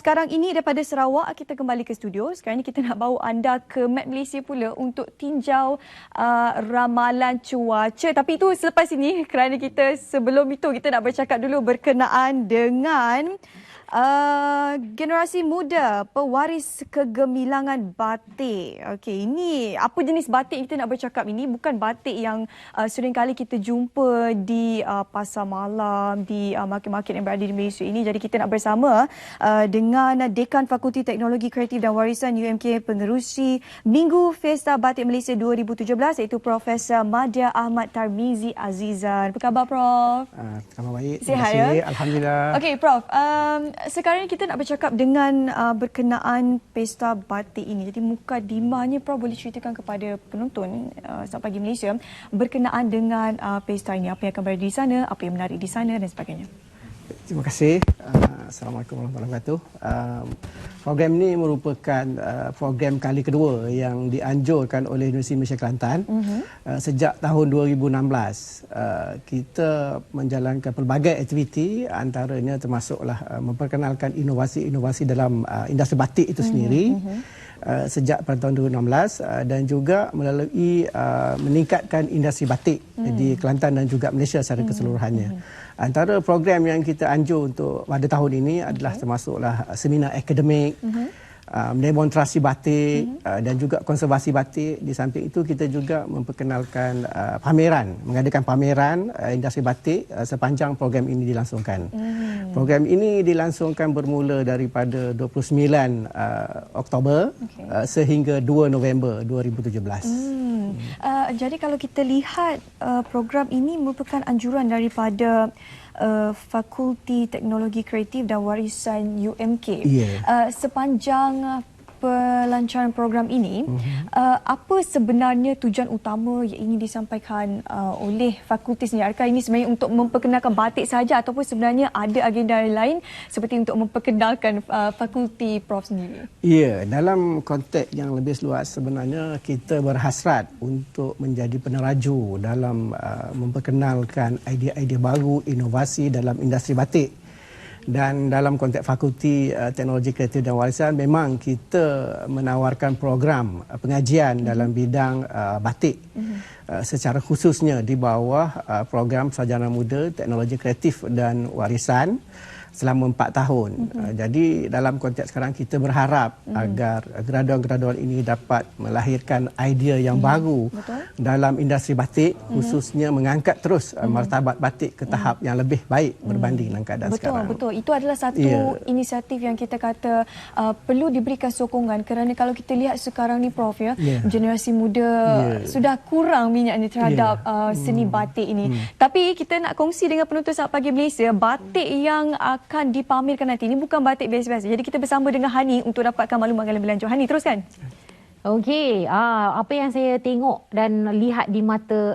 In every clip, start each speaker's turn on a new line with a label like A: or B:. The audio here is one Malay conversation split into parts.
A: sekarang ini daripada Sarawak kita kembali ke studio. Sekarang ini kita nak bawa anda ke map Malaysia pula untuk tinjau ramalan cuaca. Tapi itu selepas ini, kerana sebelum itu kita nak bercakap dulu berkenaan dengan generasi muda pewaris kegemilangan batik. Okey, ini apa jenis batik kita nak bercakap ini? Bukan batik yang sering kali kita jumpa di pasar malam, di market-market yang berada di Malaysia ini. Jadi kita nak bersama dengan Dekan Fakulti Teknologi Kreatif dan Warisan UMK, pengerusi Minggu Fiesta Batik Malaysia 2017, iaitu Profesor Madya Ahmad Tarmizi Azizan. Apa khabar, Prof?
B: Khabar baik.
A: Sihat, ya?
B: Alhamdulillah.
A: Okey, Prof. Sekarang kita nak bercakap dengan berkenaan Pesta Batik ini. Jadi mukadimahnya, Prof, boleh ceritakan kepada penonton Selamat Pagi Malaysia berkenaan dengan pesta ini. Apa yang akan berada di sana, apa yang menarik di sana dan sebagainya.
B: Terima kasih. Assalamualaikum warahmatullahi wabarakatuh. Program ini merupakan program kali kedua yang dianjurkan oleh Universiti Malaysia Kelantan. Sejak tahun 2016, kita menjalankan pelbagai aktiviti, antaranya termasuklah memperkenalkan inovasi-inovasi dalam industri batik itu sendiri. Sejak pada tahun 2016 dan juga melalui meningkatkan industri batik di Kelantan dan juga Malaysia secara keseluruhannya. Antara program yang kita anjur untuk pada tahun ini adalah termasuklah seminar akademik, demonstrasi batik dan juga konservasi batik. Di samping itu kita juga memperkenalkan pameran, mengadakan pameran industri batik sepanjang program ini dilangsungkan. Program ini dilangsungkan bermula daripada 29 Oktober sehingga 2 November 2017.
A: Jadi kalau kita lihat program ini merupakan anjuran daripada Fakulti Teknologi Kreatif dan Warisan UMK. Sepanjang pelancaran program ini, apa sebenarnya tujuan utama yang ingin disampaikan oleh fakulti sendiri? Adakah ini sebenarnya untuk memperkenalkan batik saja ataupun sebenarnya ada agenda lain seperti untuk memperkenalkan fakulti Prof sendiri?
B: Ya, dalam konteks yang lebih luas sebenarnya kita berhasrat untuk menjadi peneraju dalam memperkenalkan idea-idea baru, inovasi dalam industri batik. Dan dalam konteks Fakulti Teknologi Kreatif dan Warisan, memang kita menawarkan program pengajian dalam bidang batik. Secara khususnya di bawah program Sarjana Muda Teknologi Kreatif dan Warisan selama 4 tahun. Jadi dalam konteks sekarang kita berharap agar graduan-graduan ini dapat melahirkan idea yang baru dalam industri batik, khususnya mengangkat terus martabat batik ke tahap yang lebih baik berbanding dengan keadaan sekarang.
A: Betul. Itu adalah satu inisiatif yang kita kata perlu diberikan sokongan, kerana kalau kita lihat sekarang ni, Prof, generasi muda sudah kurang minatnya terhadap seni batik ini. Tapi kita nak kongsi dengan penonton Selamat Pagi Malaysia, batik yang akan dipamerkan nanti ini bukan batik biasa-biasa. Jadi kita bersama dengan Hani untuk dapatkan maklumat yang lebih lanjut. Hani, teruskan.
C: Okey, apa yang saya tengok dan lihat di mata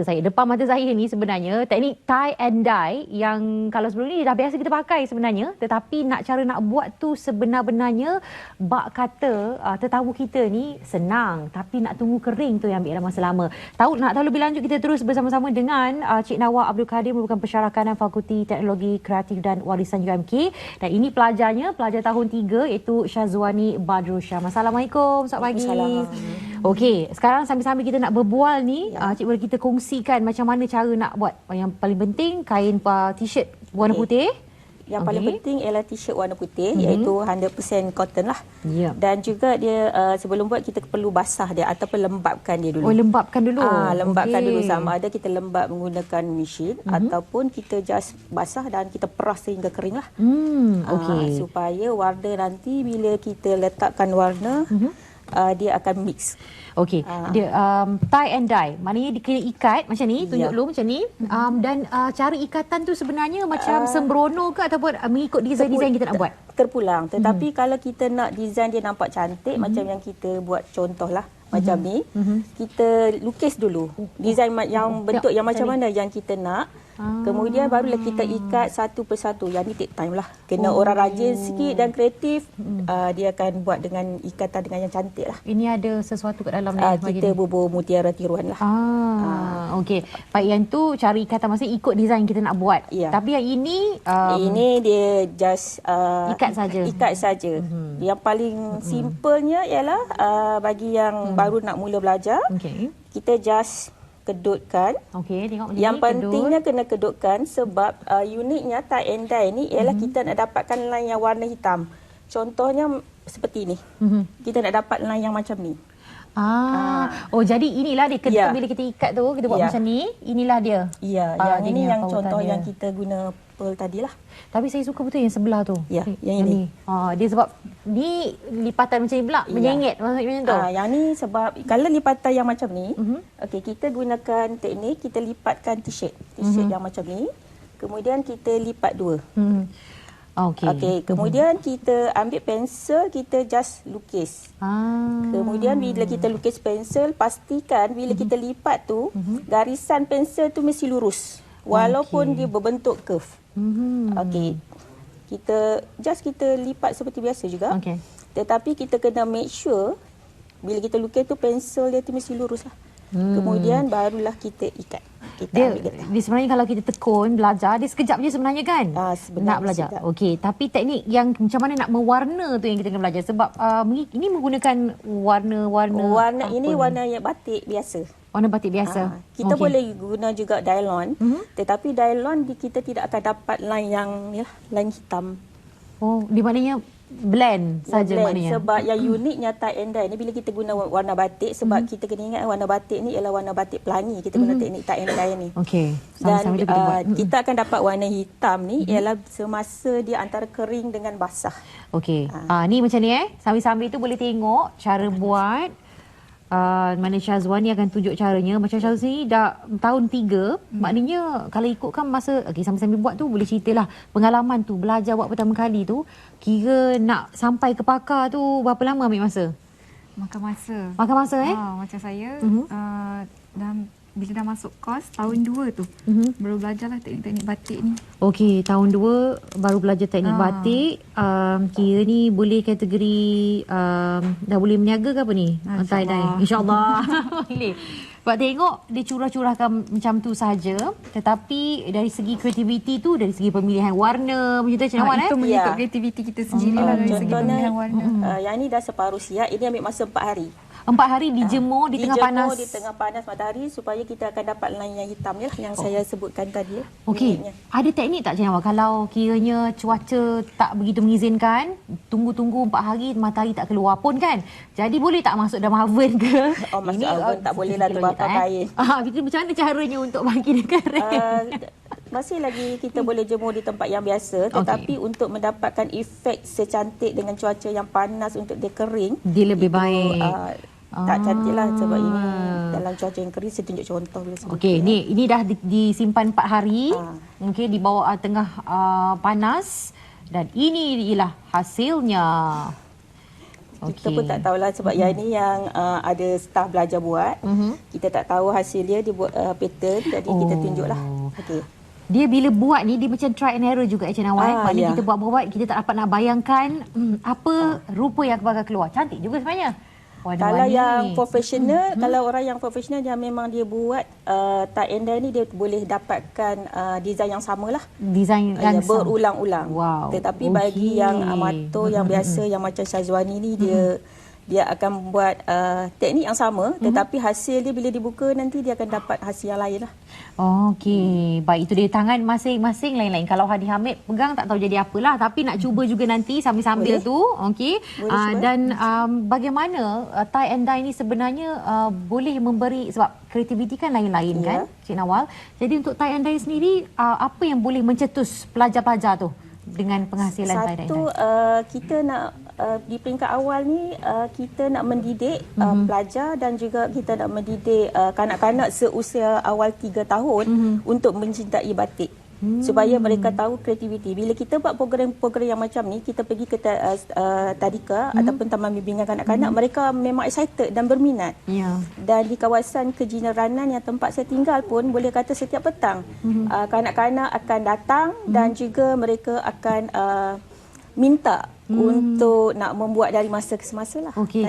C: saya, depan mata saya ni sebenarnya teknik tie and dye yang kalau sebelum ni dah biasa kita pakai sebenarnya, tetapi cara nak buat tu sebenar-benarnya bak kata tetamu kita ni senang, tapi nak tunggu kering tu yang ambil masa lama. Nak tahu lebih lanjut, kita terus bersama-sama dengan Cik Nawar Abdul Kadir, merupakan pensyarakanan Fakulti Teknologi Kreatif dan Warisan UMK, dan ini pelajar tahun 3 iaitu Syazwani Badrul Syam. Assalamualaikum, selamat pagi. Okey, sekarang sambil-sambil kita nak berbual ni, Cik boleh kita kongsikan macam mana cara nak buat. Yang paling penting kain t-shirt warna putih.
D: Yang paling penting ialah t-shirt warna putih, iaitu 100% cotton lah. Dan juga dia sebelum buat kita perlu basah dia ataupun lembapkan dia dulu.
C: Lembapkan dulu.
D: Lembapkan dulu, sama ada kita lembap menggunakan mesin ataupun kita just basah dan kita peras sehingga kering lah. Supaya warna nanti bila kita letakkan warna, dia akan mix.
C: Okey, dia tie and dye, maknanya dia kena ikat macam ni, tunjuk dulu macam ni. Dan cara ikatan tu sebenarnya macam sembrono ke ataupun mengikut desain-desain kita nak buat?
D: Terpulang, tetapi kalau kita nak desain dia nampak cantik, macam yang kita buat contohlah macam ni, kita lukis dulu desain yang bentuk yang macam mana yang kita nak. Kemudian barulah kita ikat satu persatu. Yang ni take time lah. Kena orang rajin sikit dan kreatif. Dia akan buat dengan ikatan dengan yang cantik lah.
C: Ini ada sesuatu kat dalam ni.
D: Kita bubur mutiara tiruan lah.
C: Okey. Baik, yang tu cara ikatan maksudnya ikut design kita nak buat.
D: Ya.
C: Tapi yang ini
D: ini dia just
C: ikat saja.
D: Ikat saja. Yang paling simpelnya ialah bagi yang baru nak mula belajar, kita just kedutkan.
C: Okey, tengok
D: yang pentingnya kena kedutkan sebab uniknya tie and dye ni ialah kita nak dapatkan line yang warna hitam. Contohnya seperti ni. Kita nak dapat line yang macam ni.
C: Oh, jadi inilah dia ketika bila kita ikat tu, kita buat macam ni, inilah dia.
D: Ya, yang ini yang contoh yang kita guna pearl tadilah.
C: Tapi saya suka betul yang sebelah tu.
D: Ya, yang ini.
C: Dia sebab ni lipatan macam ni pula, menyengit maksudnya tu.
D: Yang ni sebab kalau lipatan yang macam ni, okey, kita gunakan teknik kita lipatkan t-shirt yang macam ni. Kemudian kita lipat dua. Okey, kemudian kita ambil pensel, kita just lukis. Kemudian bila kita lukis pensel, pastikan bila kita lipat tu, garisan pensel tu mesti lurus. Walaupun dia berbentuk curve. Okey. Kita lipat seperti biasa juga. Tetapi kita kena make sure bila kita lukis tu pensel dia tu mesti lurus lah. Kemudian barulah kita ikat. Dia
C: sebenarnya kalau kita tekun belajar, dia sekejap je sebenarnya kan? Nak belajar. Okey, tapi teknik yang macam mana nak mewarna tu yang kita kena belajar. Sebab ini menggunakan warna
D: ini warna yang batik biasa.
C: Warna batik biasa.
D: Kita boleh guna juga Dylon. Tetapi Dylon kita tidak akan dapat line yang line hitam.
C: Oh, di maknanya blend saja maknanya.
D: Sebab yang uniknya tie and dye ni bila kita guna warna batik, sebab kita kena ingat warna batik ni ialah warna batik pelangi. Kita guna teknik tie and dye ni.
C: Okey.
D: Dan kita akan dapat warna hitam ni ialah semasa dia antara kering dengan basah.
C: Okey. Ni macam ni Sambil-sambil tu boleh tengok cara buat. Mana Syazwan ni akan tunjuk caranya. Macam Syazwan ni dah tahun 3. Maknanya kalau ikutkan masa sambil-sambil buat tu boleh ceritalah pengalaman tu, belajar buat pertama kali tu, kira nak sampai ke pakar tu berapa lama ambil masa?
A: Makan masa.
C: Macam
A: saya bila dah masuk kos tahun 2 tu baru belajarlah teknik-teknik batik ni.
C: Okey, tahun 2 baru belajar teknik batik. Kira ni boleh kategori dah boleh meniaga ke apa ni? Tie-dye. InsyaAllah. Boleh. Sebab tengok dia curah-curahkan macam tu saja, tetapi dari segi kreativiti tu, dari segi pemilihan warna macam tu Cik Nawal
A: itu mengikut kreativiti kita sendirilah dari segi pemilihan warna.
D: Yang ni dah separuh siap. Ini ambil masa 4 hari.
C: 4 hari dijemur di tengah panas.
D: Di tengah panas matahari supaya kita akan dapat line yang hitam ni lah yang saya sebutkan tadi.
C: Okey. Ada teknik tak Cik Nawal kalau kiranya cuaca tak begitu mengizinkan, tunggu 4 hari matahari tak keluar pun kan? Jadi boleh tak masuk dalam oven ke?
D: Masuk oven tak boleh lah, terbakar kain.
C: Macam mana caranya untuk bagi dia kering?
D: Masih lagi kita boleh jemur di tempat yang biasa, tetapi untuk mendapatkan efek secantik dengan cuaca yang panas untuk dia kering,
C: dia lebih baik.
D: Tak cantik lah sebab ini dalam cuaca yang kering. Saya tunjuk contoh bila sebut.
C: Okey, ini dah disimpan 4 hari. Okey, di bawah tengah panas, dan ini ialah hasilnya.
D: Kita pun tak tahulah sebab yang ini yang ada staf belajar buat. Kita tak tahu hasil dia buat pattern, jadi kita tunjuklah. Okey.
C: Dia bila buat ni dia macam try and error juga Encik Nawal. Maknanya kita buat-buat, kita tak dapat nak bayangkan apa rupa yang bakal keluar. Cantik juga sebenarnya.
D: Kalau yang profesional, kalau orang yang profesional yang memang dia buat tie and dye ni, dia boleh dapatkan design yang samalah.
C: Design yang
D: berulang-ulang.
C: Wow.
D: Tetapi bagi yang amatur yang biasa yang macam Syazwani ni, dia akan buat teknik yang sama, tetapi hasil dia bila dibuka nanti dia akan dapat hasil yang lain lah.
C: Okey, baik, itu dia tangan masing-masing lain-lain. Kalau Hadi Hamid pegang tak tahu jadi apalah, tapi nak cuba juga nanti sambil-sambil tu. Okey. Dan bagaimana tie and dye ni sebenarnya boleh memberi, sebab kreativiti kan lain-lain kan Cik Nawal. Jadi untuk tie and dye sendiri, apa yang boleh mencetus pelajar-pelajar tu dengan penghasilan tie and dye?
D: Satu, kita nak di peringkat awal ni kita nak mendidik pelajar dan juga kita nak mendidik kanak-kanak seusia awal 3 tahun untuk mencintai batik. supaya mereka tahu kreativiti. Bila kita buat program-program yang macam ni, kita pergi ke tadika ataupun taman bimbingan kanak-kanak, mereka memang excited dan berminat. Dan di kawasan kejeneranan yang tempat saya tinggal pun, boleh kata setiap petang kanak-kanak akan datang dan juga mereka akan minta untuk nak membuat dari masa ke semasa lah.
C: Okey,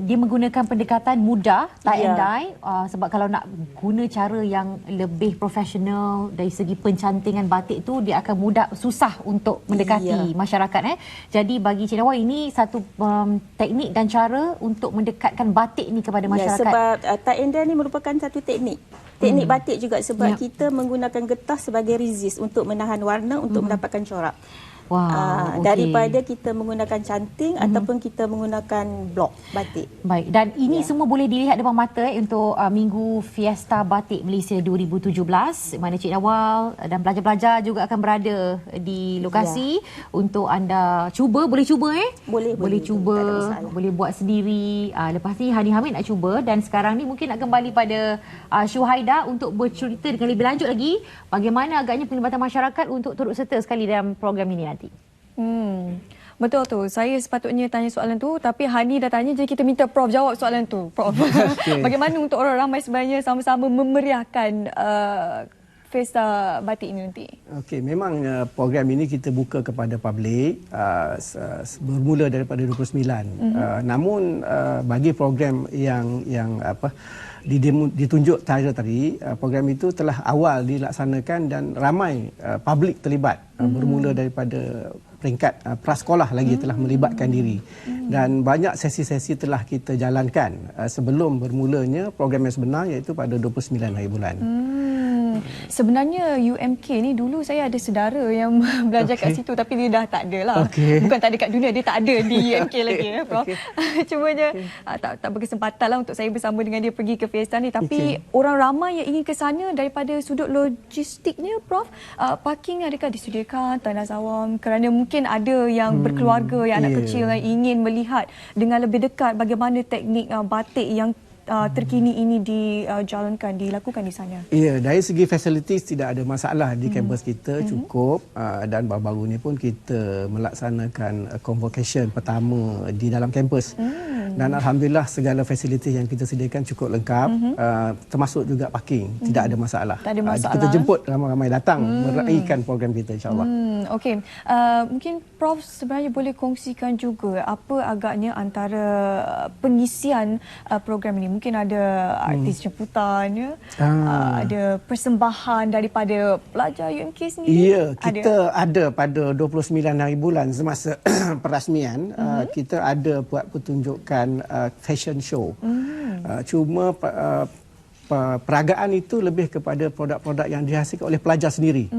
C: dia menggunakan pendekatan mudah, tie and dye, sebab kalau nak guna cara yang lebih profesional dari segi pencantingan batik tu, dia akan susah untuk mendekati masyarakat. Jadi bagi Cik Nawal, ini satu teknik dan cara untuk mendekatkan batik ni kepada masyarakat.
D: Sebab tie and dye ni merupakan satu teknik batik juga, sebab kita menggunakan getah sebagai resist untuk menahan warna, untuk mendapatkan corak. Daripada kita menggunakan canting ataupun kita menggunakan blok batik.
C: Baik, dan ini semua boleh dilihat depan mata untuk Minggu Fiesta Batik Malaysia 2017, mana Cik Nawal dan pelajar-pelajar juga akan berada di lokasi untuk anda cuba. Boleh cuba boleh cuba, boleh buat sendiri. Lepas ni Hani Hamid nak cuba, dan sekarang ni mungkin nak kembali pada Syuhaida untuk bercerita dengan lebih lanjut lagi bagaimana agaknya penglibatan masyarakat untuk turut serta sekali dalam program ini nanti.
A: Betul tu. Saya sepatutnya tanya soalan tu, tapi Hani dah tanya, jadi kita minta Prof jawab soalan tu. Prof, bagaimana untuk orang ramai sebenarnya sama-sama memeriahkan Fiesta Batik ini nanti? Okey,
B: memang program ini kita buka kepada publik bermula daripada 29. Namun bagi program yang ditunjuk tadi, program itu telah awal dilaksanakan dan ramai publik terlibat, bermula daripada peringkat prasekolah lagi telah melibatkan diri, dan banyak sesi-sesi telah kita jalankan sebelum bermulanya program yang sebenar, iaitu pada 29 hari bulan.
A: Sebenarnya UMK ni dulu saya ada saudara yang belajar kat situ, tapi dia dah tak ada lah. Bukan tak ada kat dunia, dia tak ada di UMK lagi, Prof. Cumanya tak berkesempatan lah untuk saya bersama dengan dia pergi ke Fiesta ni. Tapi orang ramai yang ingin ke sana daripada sudut logistiknya, Prof. Parking adakah disediakan, tanah sawam? Kerana mungkin ada yang berkeluarga, yang anak kecil yang ingin melihat dengan lebih dekat bagaimana teknik batik yang terkini ini dilakukan di sana. Ya,
B: dari segi facilities tidak ada masalah di kampus kita, cukup, dan baru-baru ni pun kita melaksanakan convocation pertama di dalam kampus. Dan alhamdulillah segala fasilitis yang kita sediakan cukup lengkap, termasuk juga parking, tidak ada masalah.
A: Tak ada masalah.
B: Kita jemput ramai-ramai datang meraihkan program kita, insya-Allah.
A: Okey, mungkin Prof sebenarnya boleh kongsikan juga apa agaknya antara pengisian program ini. Mungkin ada artis jemputan, ada persembahan daripada pelajar UMK sendiri.
B: Ya, kita ada pada 29 hari bulan semasa perasmian, kita ada buat pertunjukan fashion show. Cuma peragaan itu lebih kepada produk-produk yang dihasilkan oleh pelajar sendiri,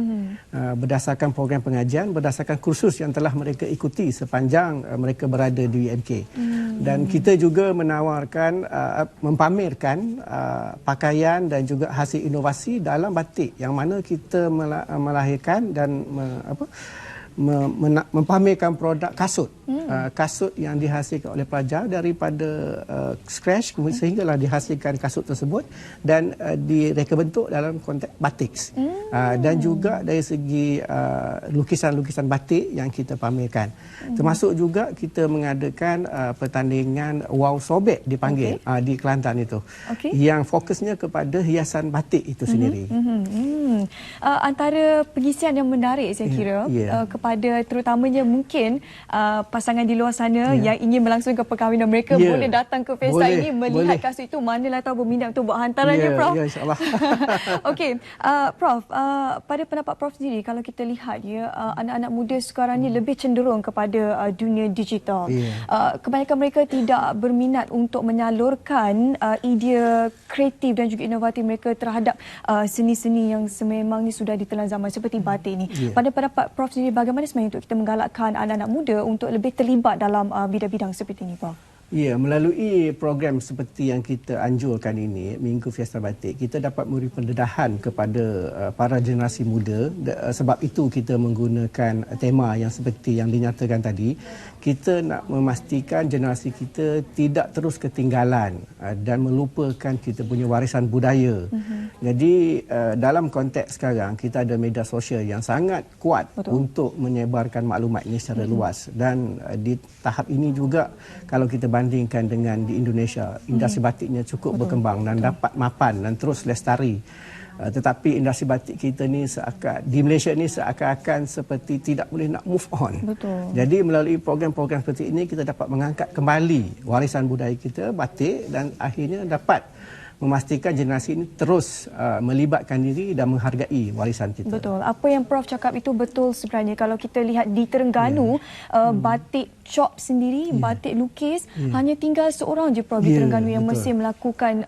B: berdasarkan program pengajian, berdasarkan kursus yang telah mereka ikuti sepanjang mereka berada di UMK. Dan kita juga menawarkan, mempamerkan pakaian dan juga hasil inovasi dalam batik, yang mana kita melahirkan dan mempamerkan produk kasut. Kasut yang dihasilkan oleh pelajar daripada scratch sehinggalah dihasilkan kasut tersebut dan direka bentuk dalam konteks batik. Dan juga dari segi lukisan-lukisan batik yang kita pamerkan. Termasuk juga kita mengadakan pertandingan Wow Sobek dipanggil di Kelantan itu. Yang fokusnya kepada hiasan batik itu sendiri.
A: Antara pengisian yang menarik saya kira kepada terutamanya mungkin pasangan di luar sana yang ingin melangsungkan perkahwinan mereka boleh datang ke Fiesta ini, melihat kasut itu, manalah tahu berminat untuk buat hantarannya, Prof.
B: Ya, insya-Allah.
A: Okey, Prof, pada pendapat Prof sendiri, kalau kita lihat anak-anak muda sekarang ni lebih cenderung kepada dunia digital. Kebanyakan mereka tidak berminat untuk menyalurkan idea kreatif dan juga inovatif mereka terhadap seni-seni yang sememangnya sudah ditelan zaman seperti batik ni. Pada pendapat Prof sendiri, bagaimana sebenarnya untuk kita menggalakkan anak-anak muda untuk lebih terlibat dalam bidang-bidang seperti ini, Prof?
B: Ya, melalui program seperti yang kita anjurkan ini, Minggu Fiesta Batik, kita dapat memberi pendedahan kepada para generasi muda. Sebab itu kita menggunakan tema yang seperti yang dinyatakan tadi. Kita nak memastikan generasi kita tidak terus ketinggalan dan melupakan kita punya warisan budaya. Jadi dalam konteks sekarang, kita ada media sosial yang sangat kuat untuk menyebarkan maklumat ini secara luas. Dan di tahap ini juga, kalau kita bandingkan dengan di Indonesia, industri batiknya cukup berkembang dan dapat mapan dan terus lestari. Tetapi industri batik kita ni di Malaysia ni seakan-akan seperti tidak boleh nak move on. Jadi melalui program-program seperti ini kita dapat mengangkat kembali warisan budaya kita, batik, dan akhirnya dapat memastikan generasi ini terus melibatkan diri dan menghargai warisan kita.
A: Betul. Apa yang Prof cakap itu betul sebenarnya. Kalau kita lihat di Terengganu, batik shop sendiri, batik lukis, hanya tinggal seorang je Prof di Terengganu yang masih melakukan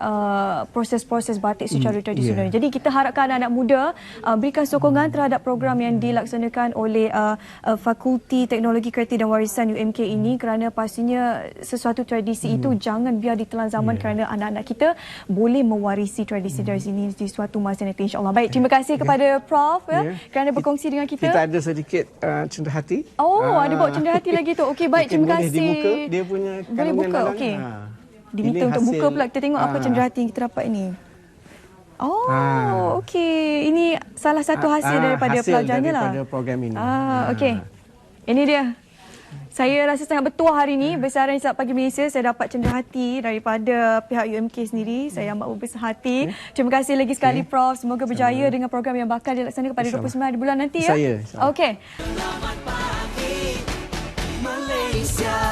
A: proses-proses batik secara tradisional. Jadi kita harapkan anak muda berikan sokongan terhadap program yang dilaksanakan oleh Fakulti Teknologi Kreatif dan Warisan UMK ini, kerana pastinya sesuatu tradisi itu jangan biar ditelan zaman, kerana anak-anak kita boleh mewarisi tradisi-tradisi ini di suatu masa nanti, insya-Allah. Baik, terima kasih kepada Prof kerana berkongsi dengan kita.
B: Kita ada sedikit cenderahati.
A: Ada bawa cenderahati lagi tu. Okey, baik, terima kasih.
B: Boleh dibuka, dia punya
A: boleh buka. Okey. Diminta untuk buka pula. Kita tengok apa cenderahati yang kita dapat ini. Okey. Ini salah satu hasil daripada pelajarannya lah.
B: Daripada program ini.
A: Okey. Ini dia. Saya rasa sangat bertuah hari ini. Besaran Hisab Pagi Malaysia, saya dapat cenderahati daripada pihak UMK sendiri. Saya amat berbesar hati. Terima kasih lagi sekali Prof. Semoga berjaya dengan program yang bakal dilaksanakan pada 29 bulan nanti.
B: Saya.
A: Okey.
E: Selamat pagi Malaysia.